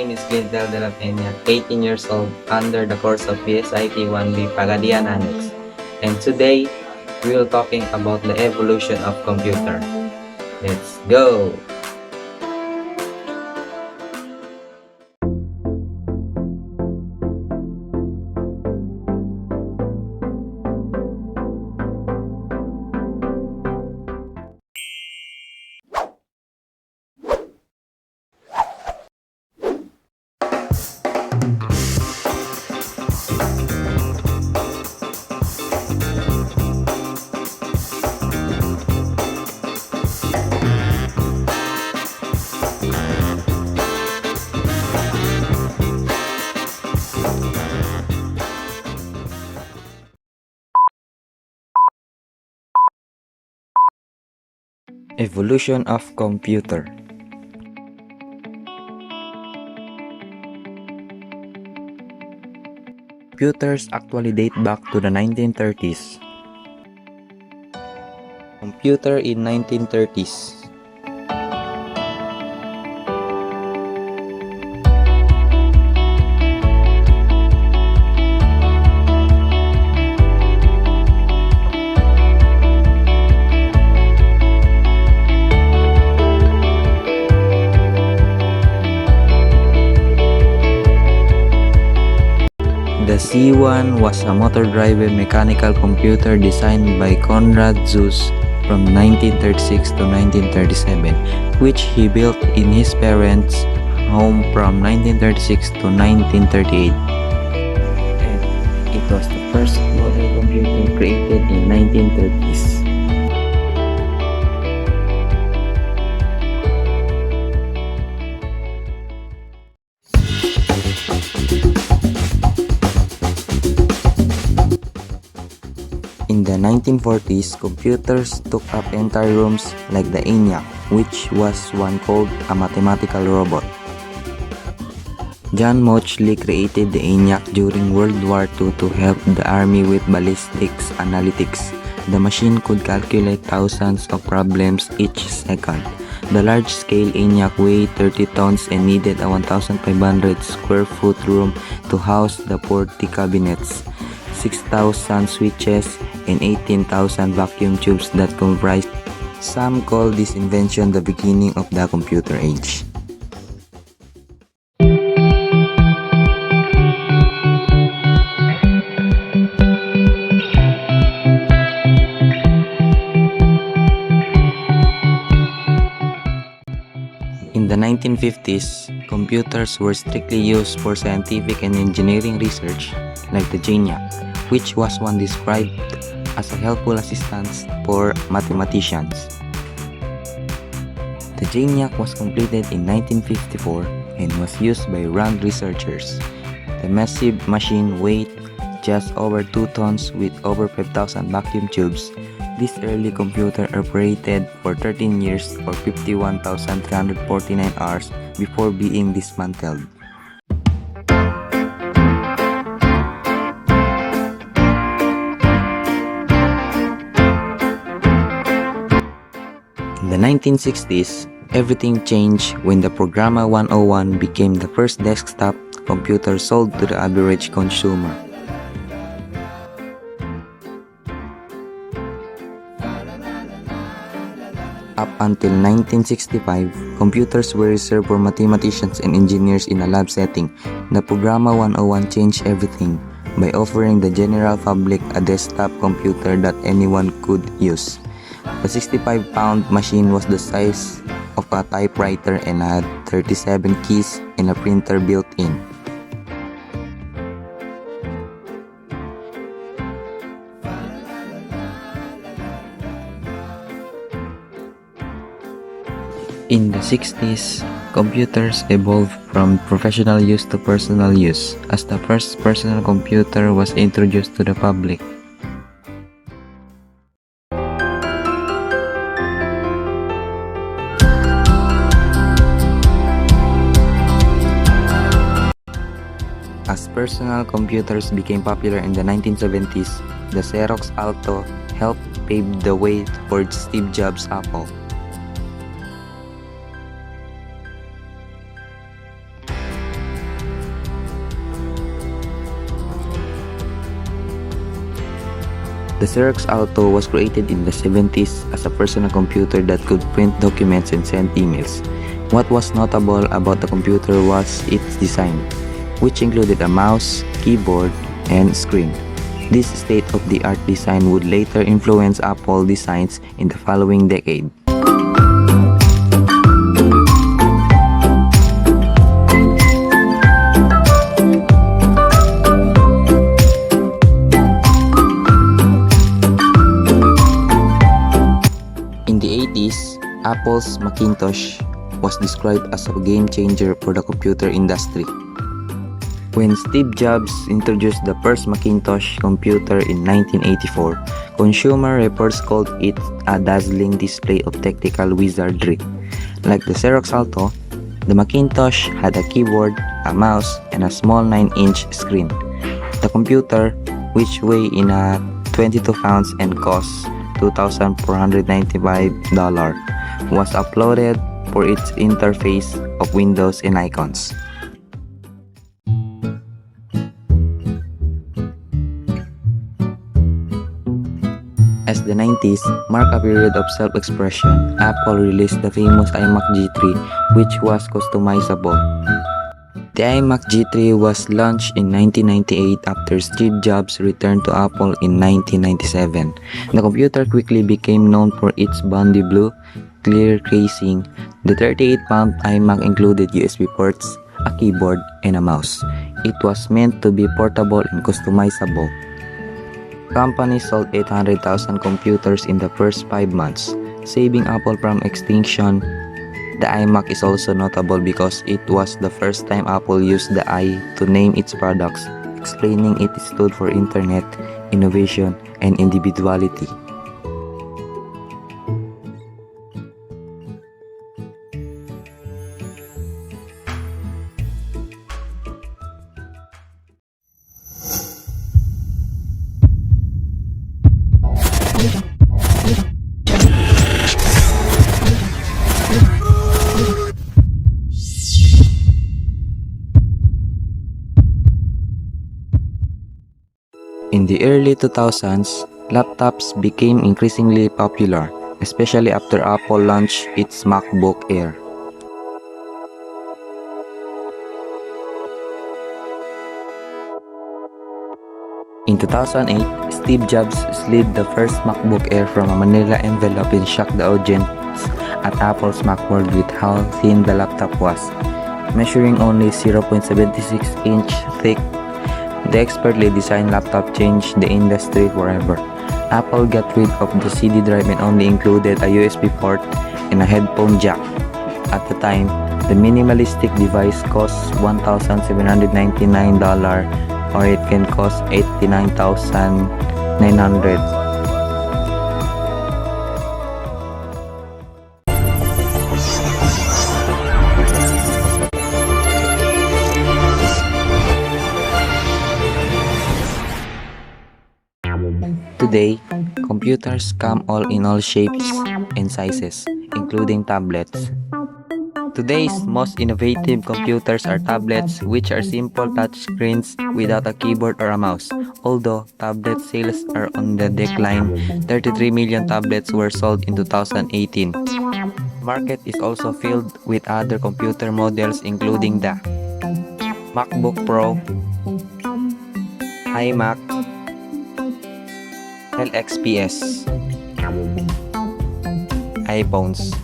name is Glintel de la Peña, 18 years old, under the course of PSIT 1B Pagadian Annex. And today, we will talking about the evolution of computer. Let's go! Evolution of computer. Computers actually date back to the 1930s. Computer in 1930s. The C1 was a motor-driven mechanical computer designed by Konrad Zuse from 1936 to 1937, which he built in his parents' home from 1936 to 1938. And it was the first modern computer created in 1930s. In the 1940s, computers took up entire rooms like the ENIAC, which was one called a mathematical robot. John Mauchly created the ENIAC during World War II to help the army with ballistics analytics. The machine could calculate thousands of problems each second. The large-scale ENIAC weighed 30 tons and needed a 1,500 square foot room to house the 40 cabinets, 6,000 switches, and 18,000 vacuum tubes that comprised. Some call this invention the beginning of the computer age. In the 1950s, computers were strictly used for scientific and engineering research, like the ENIAC, which was one described as a helpful assistance for mathematicians. The ENIAC was completed in 1954 and was used by RAND researchers. The massive machine weighed just over 2 tons with over 5,000 vacuum tubes. This early computer operated for 13 years or 51,349 hours before being dismantled. In the 1960s, everything changed when the Programma 101 became the first desktop computer sold to the average consumer. Up until 1965, computers were reserved for mathematicians and engineers in a lab setting. The Programma 101 changed everything by offering the general public a desktop computer that anyone could use. The 65-pound machine was the size of a typewriter and had 37 keys and a printer built in. In the 60s, computers evolved from professional use to personal use as the first personal computer was introduced to the public. As personal computers became popular in the 1970s, the Xerox Alto helped pave the way towards Steve Jobs' Apple. The Xerox Alto was created in the 70s as a personal computer that could print documents and send emails. What was notable about the computer was its design, which included a mouse, keyboard, and screen. This state-of-the-art design would later influence Apple designs in the following decade. In the 80s, Apple's Macintosh was described as a game changer for the computer industry. When Steve Jobs introduced the first Macintosh computer in 1984, Consumer Reports called it a dazzling display of technical wizardry. Like the Xerox Alto, the Macintosh had a keyboard, a mouse, and a small 9-inch screen. The computer, which weighed in at 22 pounds and cost $2,495, was applauded for its interface of windows and icons. As the 90s marked a period of self-expression, Apple released the famous iMac G3, which was customizable. The iMac G3 was launched in 1998 after Steve Jobs returned to Apple in 1997. The computer quickly became known for its Bondi Blue, clear casing. The 38-pound iMac included USB ports, a keyboard, and a mouse. It was meant to be portable and customizable. The company sold 800,000 computers in the first 5 months, saving Apple from extinction. The iMac is also notable because it was the first time Apple used the I to name its products, explaining it stood for Internet, innovation, and individuality. In the early 2000s, laptops became increasingly popular, especially after Apple launched its MacBook Air. In 2008, Steve Jobs slid the first MacBook Air from a manila envelope and shocked the audience at Apple's Macworld with how thin the laptop was, measuring only 0.76-inch thick. The expertly designed laptop changed the industry forever. Apple got rid of the CD drive and only included a USB port and a headphone jack. At the time, the minimalistic device cost $1,799, or it can cost $89,900. Today, computers come in all shapes and sizes, including tablets. Today's most innovative computers are tablets, which are simple touchscreens without a keyboard or a mouse. Although tablet sales are on the decline, 33 million tablets were sold in 2018. The market is also filled with other computer models, including the MacBook Pro, iMac, LXPS, iPhones.